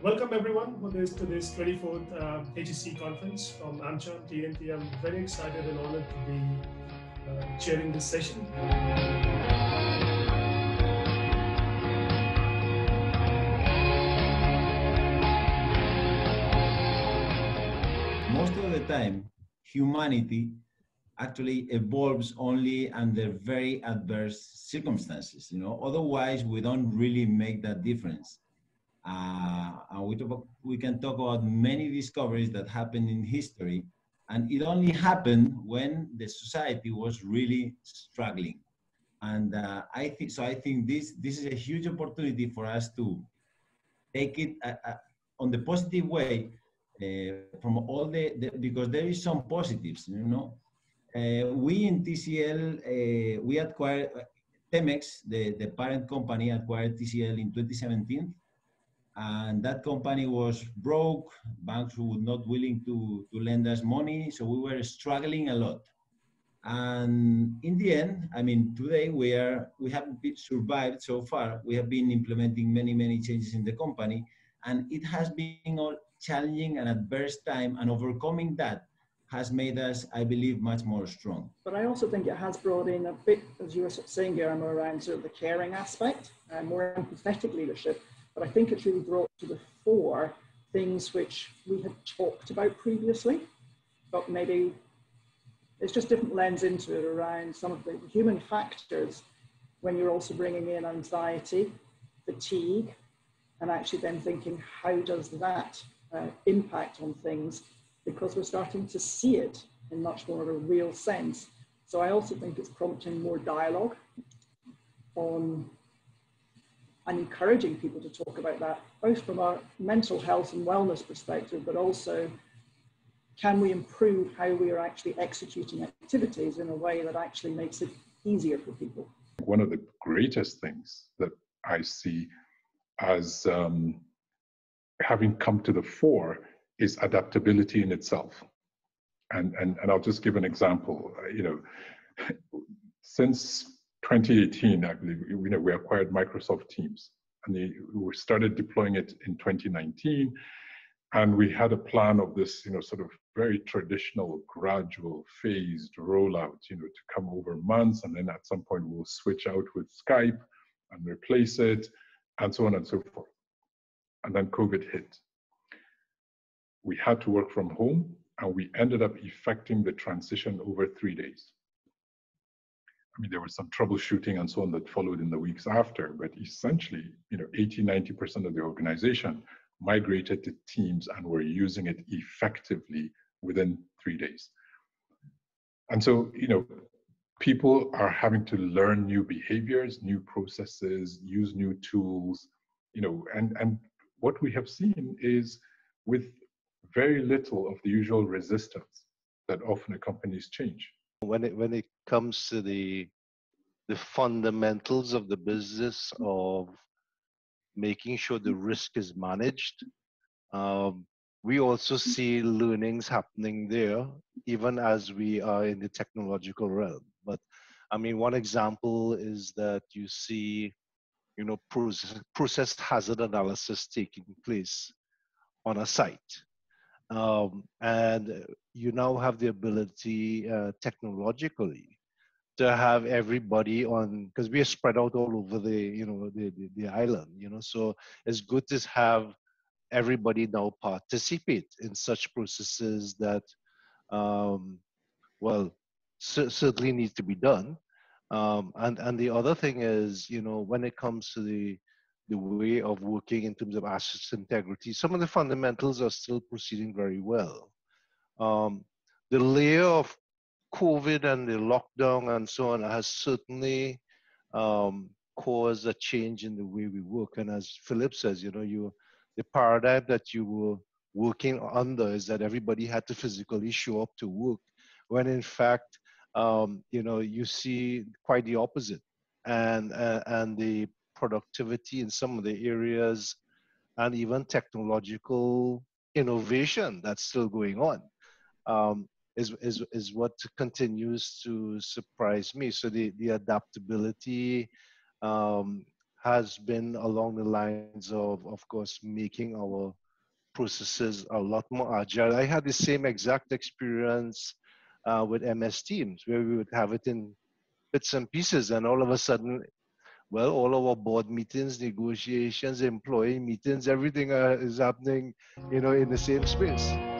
Welcome everyone to this 24th HSSE conference from AMCHAM TNT. I'm very excited and honored to be chairing this session. Most of the time, humanity actually evolves only under very adverse circumstances. Otherwise we don't really make that difference. And we can talk about many discoveries that happened in history, and it only happened when the society was really struggling. And I think this is a huge opportunity for us to take it on the positive way, from all because there is some positives. We in TCL, we acquired Temex, the parent company, acquired TCL in 2017. And that company was broke. Banks were not willing to lend us money. So we were struggling a lot. And in the end, today we have survived so far. We have been implementing many changes in the company, and it has been all challenging and adverse time, and overcoming that has made us, I believe, much more strong. But I also think it has brought in a bit, as you were saying, Guillermo, around sort of the caring aspect and more empathetic leadership. But I think it's really brought to the fore things which we had talked about previously, but maybe it's just different lens into it around some of the human factors when you're also bringing in anxiety, fatigue, and actually then thinking, how does that impact on things? Because we're starting to see it in much more of a real sense. So I also think it's prompting more dialogue on and encouraging people to talk about that, both from a mental health and wellness perspective, but also can we improve how we are actually executing activities in a way that actually makes it easier for people? One of the greatest things that I see as having come to the fore is adaptability in itself. And I'll just give an example. Since 2018, I believe, we acquired Microsoft Teams, and we started deploying it in 2019. And we had a plan of this, sort of very traditional, gradual, phased rollout, to come over months. And then at some point we'll switch out with Skype and replace it, and so on and so forth. And then COVID hit. We had to work from home, and we ended up effecting the transition over 3 days. There was some troubleshooting and so on that followed in the weeks after, but essentially, 80–90% of the organization migrated to Teams and were using it effectively within 3 days. And so, people are having to learn new behaviors, new processes, use new tools, and what we have seen is with very little of the usual resistance that often accompanies change. When it comes to the fundamentals of the business of making sure the risk is managed, we also see learnings happening there, even as we are in the technological realm. But one example is that you see, process hazard analysis taking place on a site. And you now have the ability technologically to have everybody on, because we are spread out all over the island, so it's good to have everybody now participate in such processes that, certainly needs to be done. And the other thing is, when it comes to the way of working in terms of asset integrity, some of the fundamentals are still proceeding very well. The layer of COVID and the lockdown and so on has certainly caused a change in the way we work. And as Philip says, the paradigm that you were working under is that everybody had to physically show up to work, when in fact, you see quite the opposite. And the productivity in some of the areas and even technological innovation that's still going on is what continues to surprise me. So the adaptability has been along the lines of course, making our processes a lot more agile. I had the same exact experience with MS Teams, where we would have it in bits and pieces, and all of a sudden, well, all our board meetings, negotiations, employee meetings, everything is happening, in the same space.